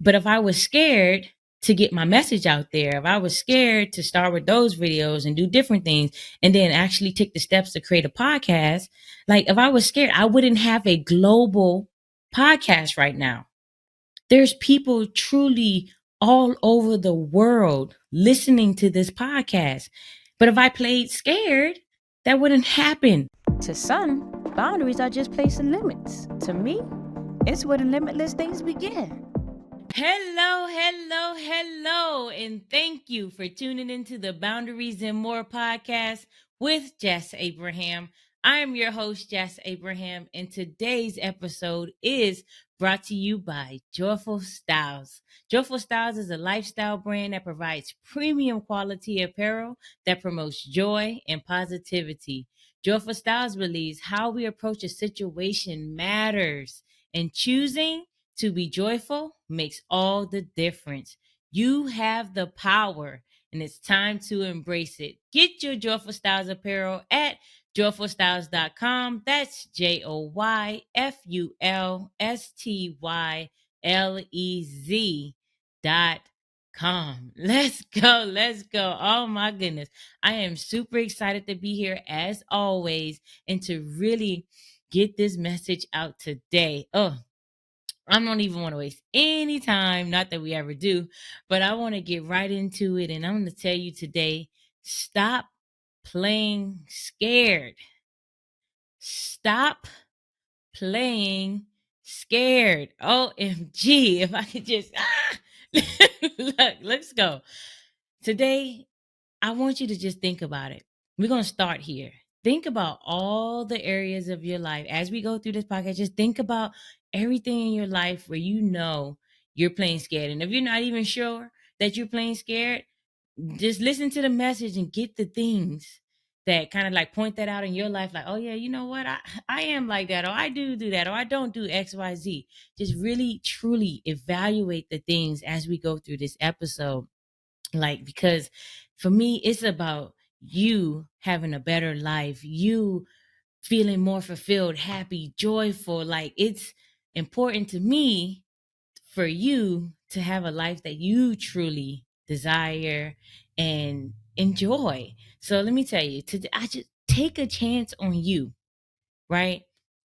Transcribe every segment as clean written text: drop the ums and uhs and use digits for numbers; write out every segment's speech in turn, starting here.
But if I was scared to get my message out there, if I was scared to start with those videos and do different things and then actually take the steps to create a podcast, like if I was scared, I wouldn't have a global podcast right now. There's people truly all over the world listening to this podcast. But if I played scared, that wouldn't happen. To some, boundaries are just placing limits. To me, it's where the limitless things begin. Hello, hello, hello, and thank you for tuning into the Boundaries and More podcast with Jess Abraham. I am your host, Jess Abraham, and today's episode is brought to you by Joyful Styles. Joyful Styles is a lifestyle brand that provides premium quality apparel that promotes joy and positivity. Joyful Styles believes how we approach a situation matters, and choosing to be joyful makes all the difference. You have the power, and it's time to embrace it. Get your Joyful Styles apparel at joyfulstyles.com. That's JoyfulStylez.com. Let's go. Let's go. Oh my goodness. I am super excited to be here as always and to really get this message out today. Oh, I don't even want to waste any time, not that we ever do, but I want to get right into it. And I'm going to tell you today, stop playing scared. Stop playing scared. OMG. If I could just, look, let's go. Today, I want you to just think about it. We're going to start here. Think about all the areas of your life as we go through this podcast. Just think about everything in your life where you know you're playing scared. And if you're not even sure that you're playing scared, just listen to the message and get the things that kind of like point that out in your life. Like, oh, yeah, you know what? I am like that, or I do that, or I don't do XYZ. Just really, truly evaluate the things as we go through this episode. Like, because for me, it's about you having a better life, you feeling more fulfilled, happy, joyful. Like, it's important to me for you to have a life that you truly desire and enjoy. So let me tell you, today I just take a chance on you, right?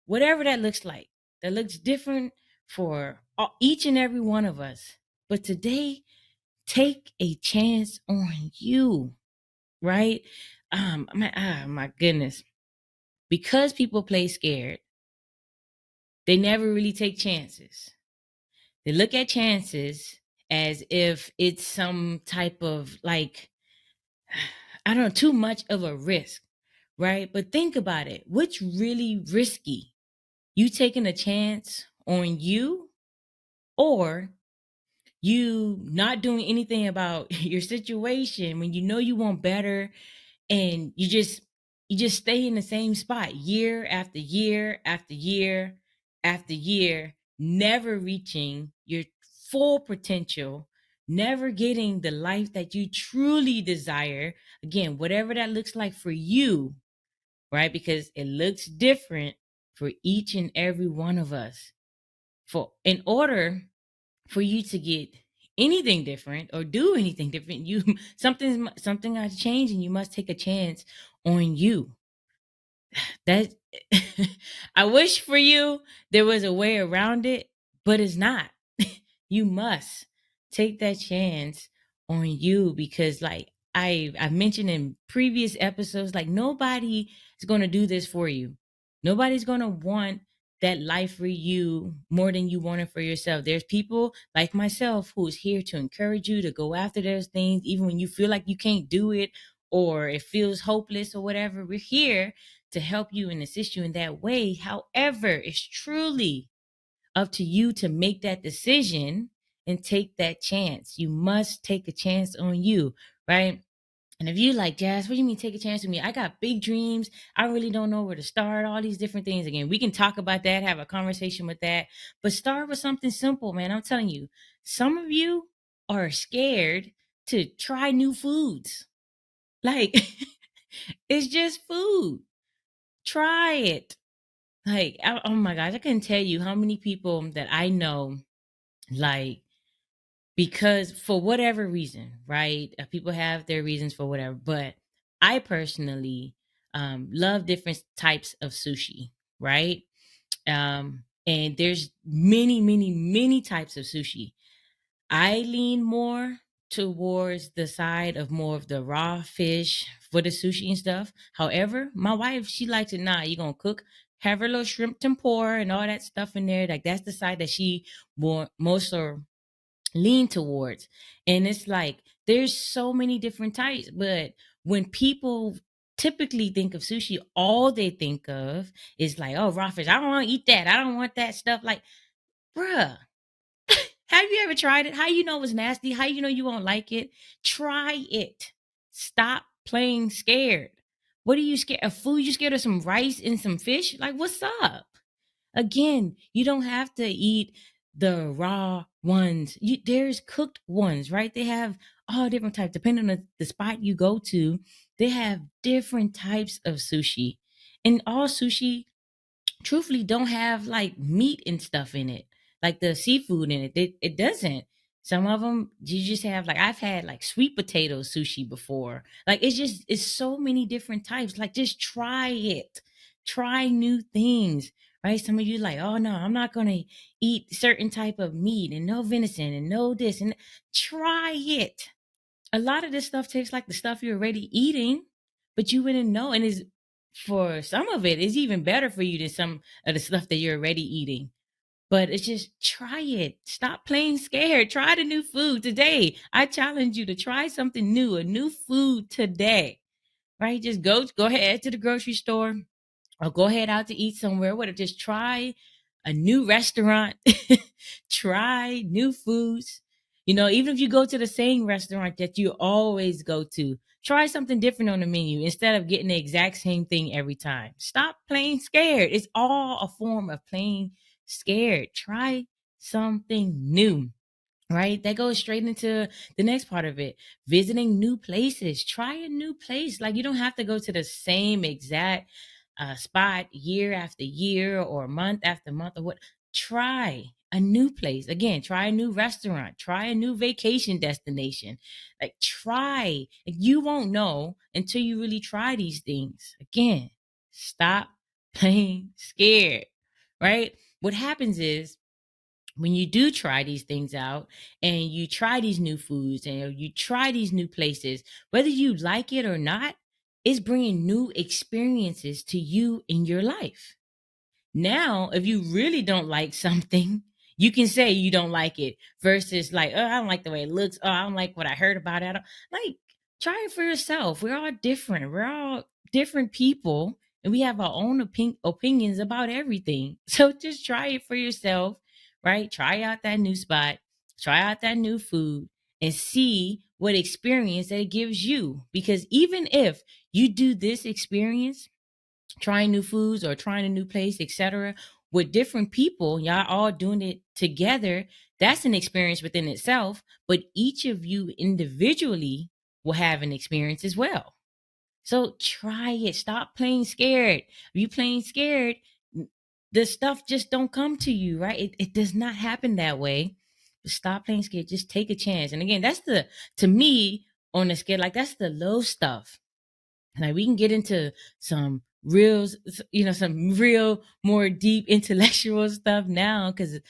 Whatever that looks like, that looks different for each and every one of us. But today, take a chance on you, right? My goodness. Because people play scared, they never really take chances. They look at chances as if it's some type of like, I don't know, too much of a risk, right? But think about it. What's really risky? You taking a chance on you, or you not doing anything about your situation when you know you want better, and you just stay in the same spot year after year after year after year, never reaching your full potential, never getting the life that you truly desire. Again, whatever that looks like for you, right? Because it looks different for each and every one of us. For in order for you to get anything different or do anything different, you something got to change, and you must take a chance on you. That I wish for you there was a way around it, but it's not. You must take that chance on you, because like I mentioned in previous episodes, like nobody is going to do this for you. Nobody's going to want that life for you more than you want it for yourself. There's people like myself who's here to encourage you to go after those things even when you feel like you can't do it, or it feels hopeless or whatever. We're here to help you and assist you in that way. However, it's truly up to you to make that decision and take that chance. You must take a chance on you, right? And if you like, Jazz, what do you mean take a chance with me? I got big dreams. I really don't know where to start. All these different things. Again, we can talk about that, have a conversation with that. But start with something simple, man. I'm telling you, some of you are scared to try new foods. Like, it's just food. Try it. Like, oh my gosh, I couldn't tell you how many people that I know, like, because for whatever reason, right? People have their reasons for whatever, but I personally love different types of sushi, right? And there's many, many, many types of sushi. I lean more towards the side of more of the raw fish for the sushi and stuff. However, my wife, she likes it. Nah, you gonna cook, have her little shrimp tempura and all that stuff in there. Like that's the side that she more most or lean towards. And it's like there's so many different types, but when people typically think of sushi, all they think of is like, oh, raw fish. I don't want to eat that. I don't want that stuff. Like, bruh, have you ever tried it? How you know it's nasty? How you know you won't like it? Try it. Stop playing scared. What are you scared of? Food? You scared of some rice and some fish? Like, what's up? Again, you don't have to eat the raw ones. There's cooked ones, right? They have all different types. Depending on the spot you go to, they have different types of sushi. And all sushi truthfully don't have like meat and stuff in it, like the seafood in it. It doesn't. Some of them you just have like I've had like sweet potato sushi before. Like it's so many different types. Like just try it. Try new things. Right? Some of you like, oh no, I'm not gonna eat certain type of meat and no venison and no this and try it. A lot of this stuff tastes like the stuff you're already eating, but you wouldn't know. And is for some of it is even better for you than some of the stuff that you're already eating. But it's just try it. Stop playing scared. Try the new food today. I challenge you to try something new, a new food today. Right? Just go ahead to the grocery store or go ahead out to eat somewhere. What if just try a new restaurant, try new foods. You know, even if you go to the same restaurant that you always go to, try something different on the menu instead of getting the exact same thing every time. Stop playing scared. It's all a form of playing scared. Try something new. Right? That goes straight into the next part of it. Visiting new places. Try a new place. Like you don't have to go to the same exact spot year after year or month after month or what. Try a new place. Again, try a new restaurant. Try a new vacation destination. Like try. You won't know until you really try these things. Again, stop playing scared. Right? What happens is when you do try these things out and you try these new foods and you try these new places, whether you like it or not, it's bringing new experiences to you in your life. Now, if you really don't like something, you can say you don't like it versus like, oh, I don't like the way it looks. Oh, I don't like what I heard about it. Like, try it for yourself. We're all different. We're all different people and we have our own opinions about everything. So just try it for yourself, right? Try out that new spot, try out that new food and see what experience that it gives you. Because even if you do this experience, trying new foods or trying a new place, etc., with different people, y'all all doing it together, that's an experience within itself. But each of you individually will have an experience as well. So try it. Stop playing scared. If you playing scared, the stuff just don't come to you, right? It does not happen that way. Stop playing scared. Just take a chance. And again, that's the to me on the scale, like that's the low stuff. Like we can get into some some real more deep intellectual stuff now because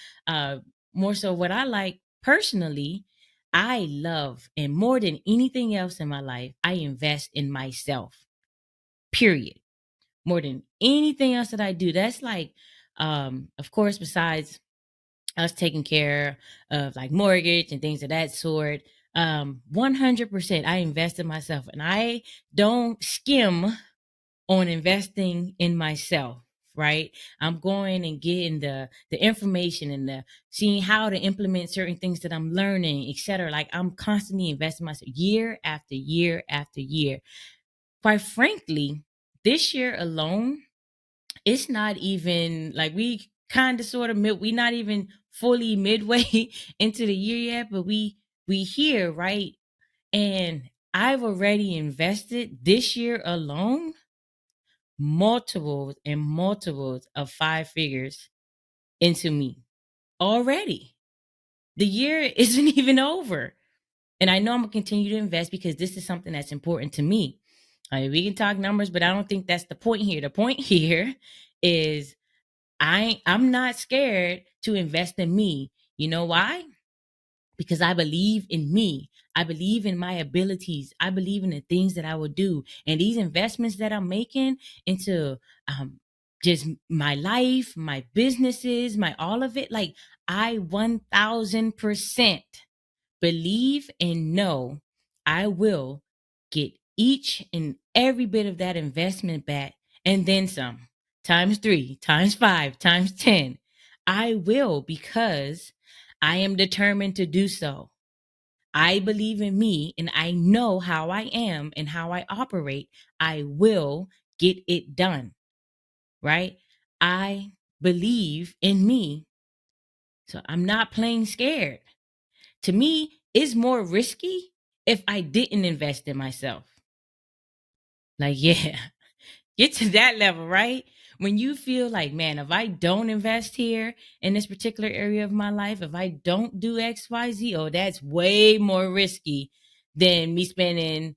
more so what I like personally, I love and more than anything else in my life, I invest in myself. Period. More than anything else that I do. That's like of course besides us taking care of like mortgage and things of that sort. 100% I invest in myself and I don't skim on investing in myself, right? I'm going and getting the information and the seeing how to implement certain things that I'm learning, etc. Like I'm constantly investing myself year after year after year. Quite frankly, this year alone, it's not even like we kind of sort of we not even fully midway into the year yet, but we here, right? And I've already invested this year alone multiples and multiples of five figures into me already. the year isn't even over. And I know I'm gonna continue to invest because this is something that's important to me. We can talk numbers, but I don't think that's the point here. The point here is I'm not scared to invest in me. You know why? Because I believe in me. I believe in my abilities. I believe in the things that I will do. And these investments that I'm making into um, just my life, my businesses, my all of it, like I 1000% believe and know I will get each and every bit of that investment back and then some, times three, times five, times 10. I will because I am determined to do so. I believe in me and I know how I am and how I operate. I will get it done, right? I believe in me. So I'm not playing scared. To me, it's more risky if I didn't invest in myself. Like, yeah, get to that level, right? When you feel like, man, if I don't invest here in this particular area of my life, if I don't do XYZ, oh, that's way more risky than me spending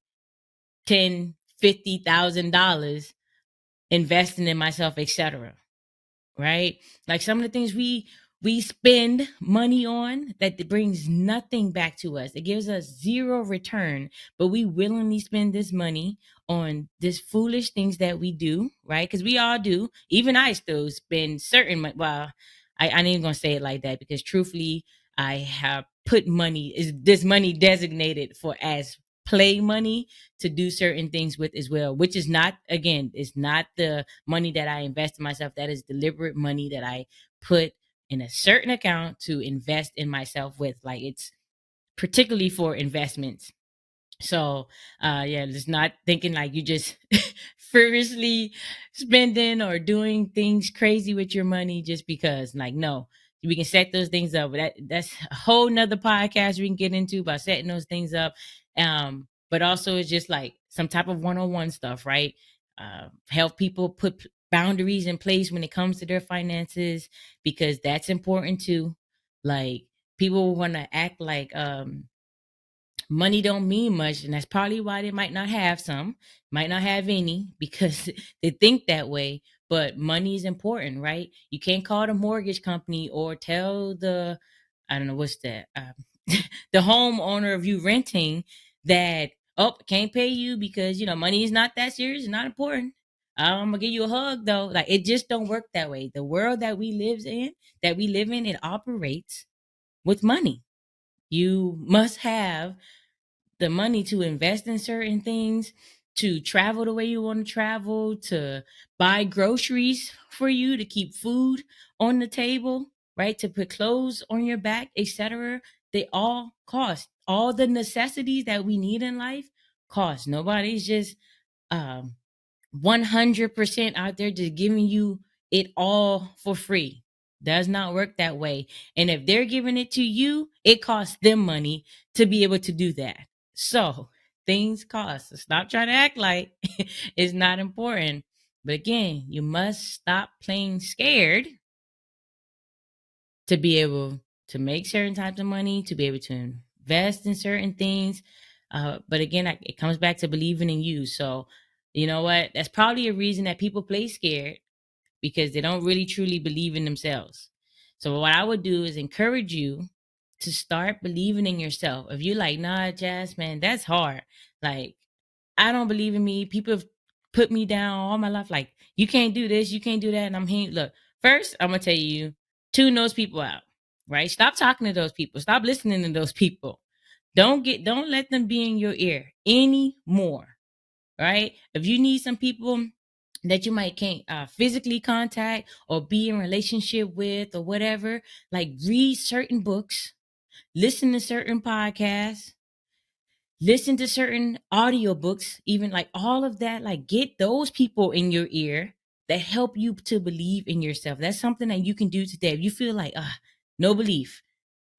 10, $50,000 investing in myself, etc. Right? Like some of the things we spend money on that brings nothing back to us. It gives us zero return, but we willingly spend this money on this foolish things that we do, right? Because we all do. Even I still spend certain well, I ain't even gonna say it like that because truthfully, I have put money is this money designated for as play money to do certain things with as well, which is not, again, it's not the money that I invest in myself. That is deliberate money that I put in a certain account to invest in myself with. Like it's particularly for investments. So yeah, just not thinking like you just frivolously spending or doing things crazy with your money just because. Like, no, we can set those things up. But that's a whole nother podcast we can get into about setting those things up. But also it's just like some type of one-on-one stuff, right? Help people put boundaries in place when it comes to their finances because that's important too. Like people want to act like money don't mean much, and that's probably why they might not have some, might not have any, because they think that way. But money is important, right? You can't call the mortgage company or tell the, I don't know what's that, the homeowner of you renting that, oh, can't pay you because money is not that serious, not important. I'm gonna give you a hug though. Like it just don't work that way. The world that we live in, it operates with money. You must have the money to invest in certain things, to travel the way you want to travel, to buy groceries for you, to keep food on the table, right? To put clothes on your back, etc. They all cost. All the necessities that we need in life cost. Nobody's just um 100% out there just giving you it all for free. Does not work that way. And if they're giving it to you, it costs them money to be able to do that. So things cost. So stop trying to act like it's not important. But again, you must stop playing scared to be able to make certain types of money, to be able to invest in certain things. But again, it comes back to believing in you. So, you know what? That's probably a reason that people play scared because they don't really truly believe in themselves. So, what I would do is encourage you to start believing in yourself. If you're like, nah, Jazz, man, that's hard. Like, I don't believe in me. People have put me down all my life. Like, you can't do this, you can't do that. And I'm here. Look, first, I'm gonna tell you, tune those people out. Right? Stop talking to those people. Stop listening to those people. Don't let them be in your ear anymore. Right? If you need some people that you might can't physically contact or be in relationship with or whatever, like read certain books, listen to certain podcasts, listen to certain audiobooks, even like all of that, like get those people in your ear that help you to believe in yourself. That's something that you can do today. If you feel like no belief,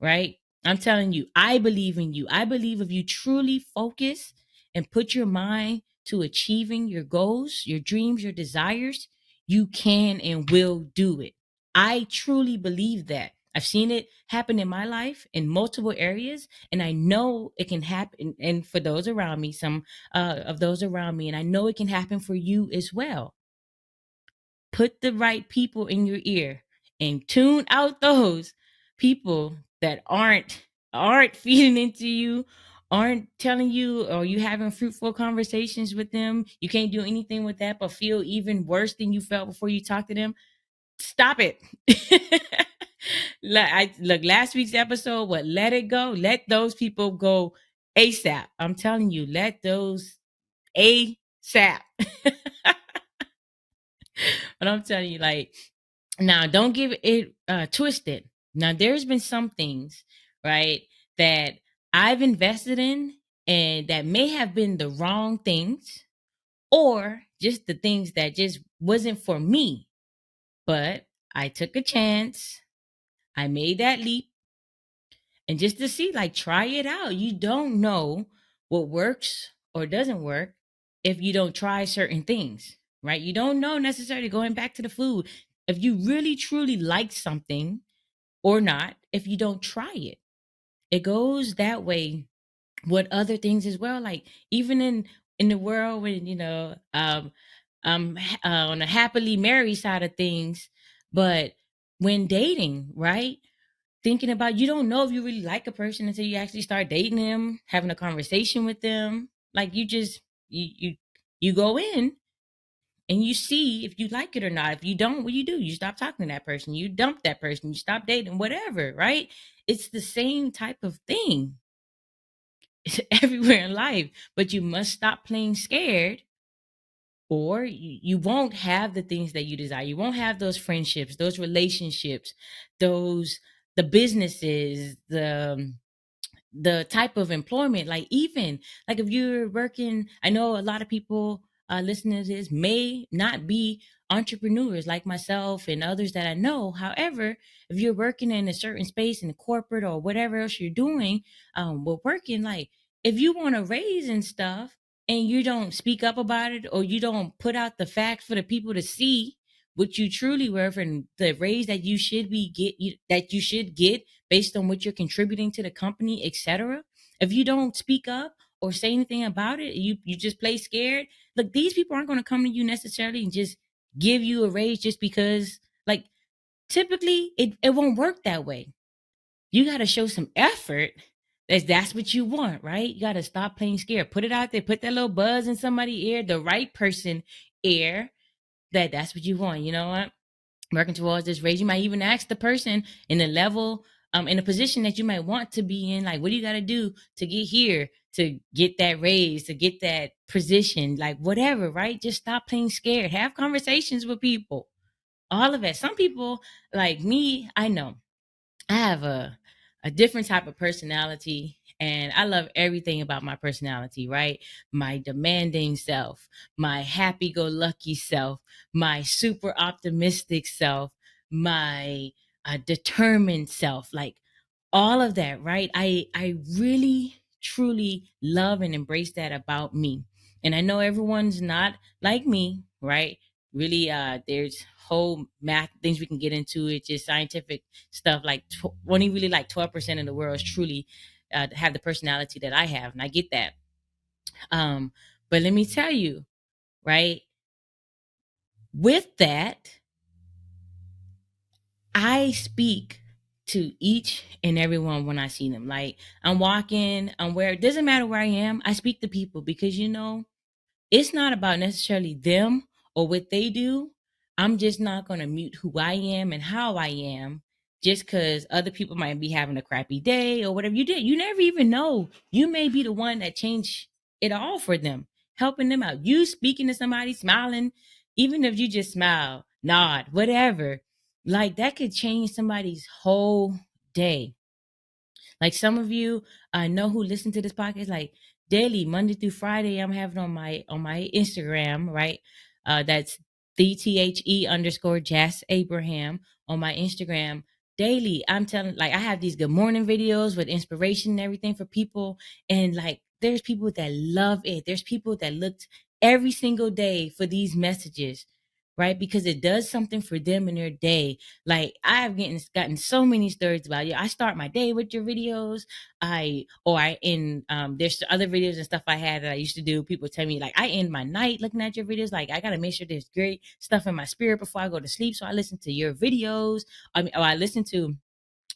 right? I'm telling you, I believe in you. I believe if you truly focus and put your mind to achieving your goals, your dreams, your desires, you can and will do it. I truly believe that. I've seen it happen in my life in multiple areas, and I know it can happen. And for those around me, some of those around me, and I know it can happen for you as well. Put the right people in your ear and tune out those people that aren't feeding into you, aren't telling you, or you having fruitful conversations with them. You can't do anything with that but feel even worse than you felt before you talked to them. Stop it. Look, last week's episode, what, let it go, let those people go ASAP. I'm telling you, let those ASAP. But I'm telling you, like, now don't give it twisted. Now there's been some things, right, that I've invested in and that may have been the wrong things, or just the things that just wasn't for me. But I took a chance. I made that leap, and just to see, like, try it out. You don't know what works or doesn't work if you don't try certain things, right? You don't know necessarily, going back to the food, if you really truly like something or not if you don't try it. It goes that way with other things as well. Like, even in the world, when on the happily married side of things, but when dating, right? Thinking about, you don't know if you really like a person until you actually start dating them, having a conversation with them. Like, you just you go in and you see if you like it or not. If you don't, what do? You stop talking to that person. You dump that person. You stop dating, whatever, right? It's the same type of thing. It's everywhere in life, but you must stop playing scared, or you won't have the things that you desire. You won't have those friendships, those relationships, those the businesses, the type of employment. Like, even like if you're working, I know a lot of people listening to this may not be entrepreneurs like myself and others that I know. However, if you're working in a certain space in corporate or whatever else you're doing, with working, like, if you want to raise and stuff and you don't speak up about it, or you don't put out the facts for the people to see what you truly worth and the raise that you should that you should get based on what you're contributing to the company, etc. If you don't speak up or say anything about it, you just play scared. Look, these people aren't going to come to you necessarily and just give you a raise just because. Like, typically, it won't work that way. You got to show some effort. That's what you want, right? You got to stop playing scared. Put it out there. Put that little buzz in somebody's ear, the right person ear. That's what you want. You know what? Working towards this raise. You might even ask the person in the level, in a position that you might want to be in, like, what do you got to do to get here, to get that raise, to get that position, like, whatever, right? Just stop playing scared. Have conversations with people. All of it. Some people, like me, I know I have a different type of personality, and I love everything about my personality, right? My demanding self, my happy-go-lucky self, my super optimistic self, my determined self, like, all of that, right? I really truly love and embrace that about me. And I know everyone's not like me, right? Really, there's whole math things we can get into. It's just scientific stuff. Like, only really like 12% of the world is truly have the personality that I have, and I get that. um but let me tell you, right, with that, I speak to each and everyone when I see them. Like, I'm walking, I'm where, it doesn't matter where I am, I speak to people, because it's not about necessarily them or what they do. I'm just not going to mute who I am and how I am just because other people might be having a crappy day or whatever. You never even know. You may be the one that changed it all for them, helping them out. You speaking to somebody, smiling, even if you just smile, nod, whatever, like, that could change somebody's whole day. Like, some of you I know who listen to this podcast, like, daily, Monday through Friday, I'm having on my Instagram, right? That's DTHE_Jas Abraham on my Instagram. Daily, I'm telling, like, I have these good morning videos with inspiration and everything for people. And, like, there's people that love it. There's people that looked every single day for these messages, right? Because it does something for them in their day. Like I have gotten so many stories about you. I start my day with your videos. There's other videos and stuff I had that I used to do. People tell me like I end my night looking at your videos. Like I gotta make sure there's great stuff in my spirit before I go to sleep. So I listen to your videos. I listen to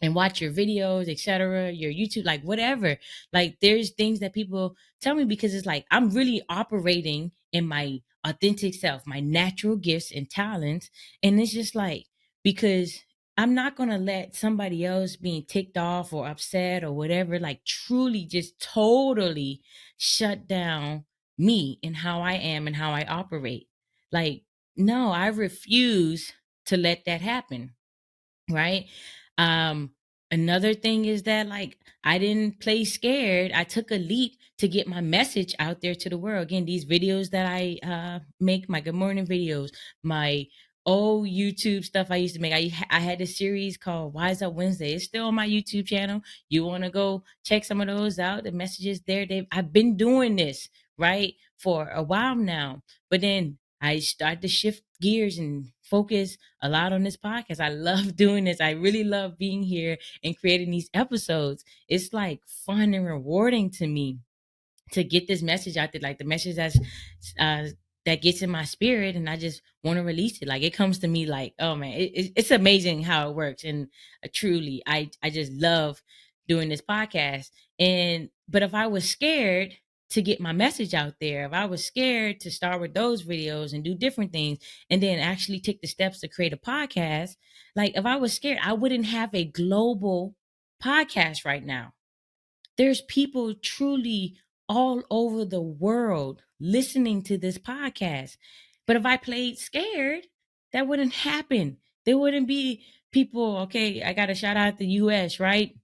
and watch your videos, etc., your YouTube, like whatever. Like there's things that people tell me because it's like I'm really operating in my authentic self, my natural gifts and talents. And it's just like because I'm not gonna let somebody else being ticked off or upset or whatever, like truly just totally shut down me and how I am and how I operate. Like, no, I refuse to let that happen, right? um Another thing is that like I didn't play scared. I took a leap to get my message out there to the world. Again, these videos that I make, my good morning videos, my old YouTube stuff I used to make. I had a series called Wise Up Wednesday. It's still on my YouTube channel. You want to go check some of those out, the messages there. I've been doing this right for a while now, but then I started to shift gears and focus a lot on this podcast. I love doing this. I really love being here and creating these episodes. It's like fun and rewarding to me to get this message out there, like the message uh that gets in my spirit, and I just want to release it. Like it comes to me like, oh man, it's amazing how it works. And truly, I just love doing this podcast. And but if I was scared to get my message out there, if I was scared to start with those videos and do different things, and then actually take the steps to create a podcast, like if I was scared, I wouldn't have a global podcast right now. There's people truly all over the world listening to this podcast. But if I played scared, that wouldn't happen. There wouldn't be people, okay, I got to shout out the US, right?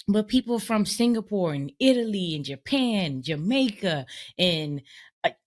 But people from Singapore and Italy and Japan, Jamaica, and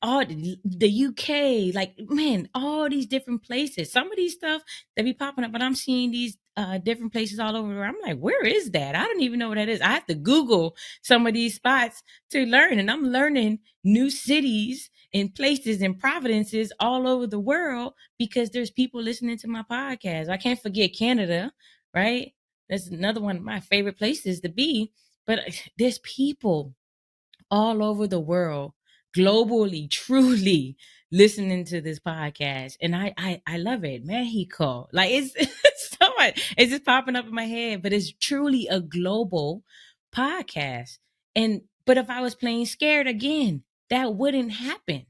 all the UK, like man, all these different places. Some of these stuff that be popping up, but I'm seeing these different places all over. I'm like, where is that? I don't even know what that is. I have to Google some of these spots to learn, and I'm learning new cities and places and providences all over the world because there's people listening to my podcast. I can't forget Canada, right? That's another one of my favorite places to be. But there's people all over the world, globally, truly listening to this podcast. And I love it. Mexico. Like it's so much. It's just popping up in my head, but it's truly a global podcast. And but if I was playing scared again, that wouldn't happen.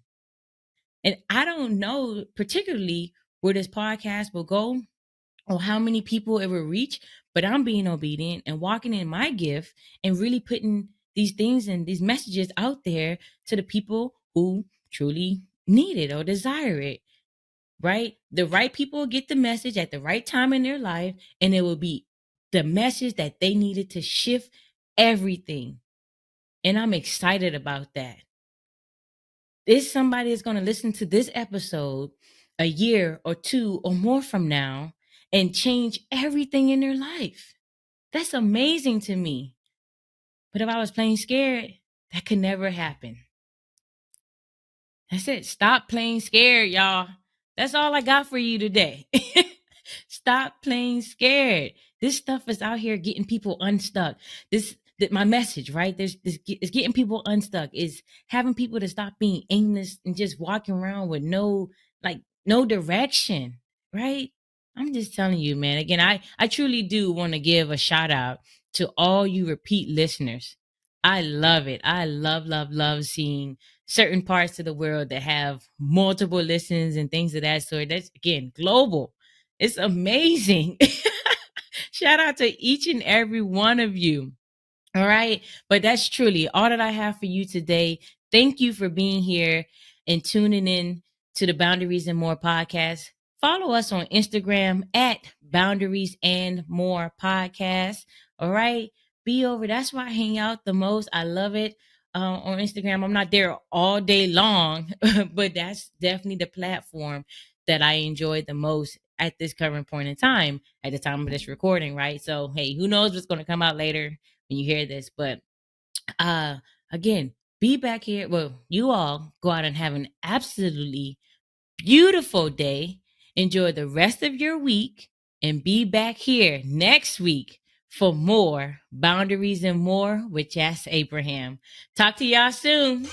And I don't know particularly where this podcast will go or how many people it will reach, but I'm being obedient and walking in my gift and really putting these things and these messages out there to the people who truly need it or desire it, right? The right people will get the message at the right time in their life, and it will be the message that they needed to shift everything. And I'm excited about that. If somebody is going to listen to this episode a year or two or more from now and change everything in their life. That's amazing to me. But if I was playing scared, that could never happen. That's it. Stop playing scared, y'all. That's all I got for you today. Stop playing scared. This stuff is out here getting people unstuck. My message, right? It's getting people unstuck. Is having people to stop being aimless and just walking around with no direction, right? I'm just telling you, man. Again, I truly do want to give a shout out to all you repeat listeners. I love it. I love seeing certain parts of the world that have multiple listens and things of that sort. That's again global. It's amazing. Shout out to each and every one of you. All right. But that's truly all that I have for you today. Thank you for being here and tuning in to the Boundaries and More podcast. Follow us on Instagram at Boundaries and More podcast. All right. Be over. That's where I hang out the most. I love it. On Instagram, I'm not there all day long, but that's definitely the platform that I enjoy the most at this current point in time, at the time of this recording, right? So, hey, who knows what's going to come out later when you hear this. But uh again, be back here. Well, you all go out and have an absolutely beautiful day. Enjoy the rest of your week and be back here next week for more Boundaries and More with Jas Abraham. Talk to y'all soon.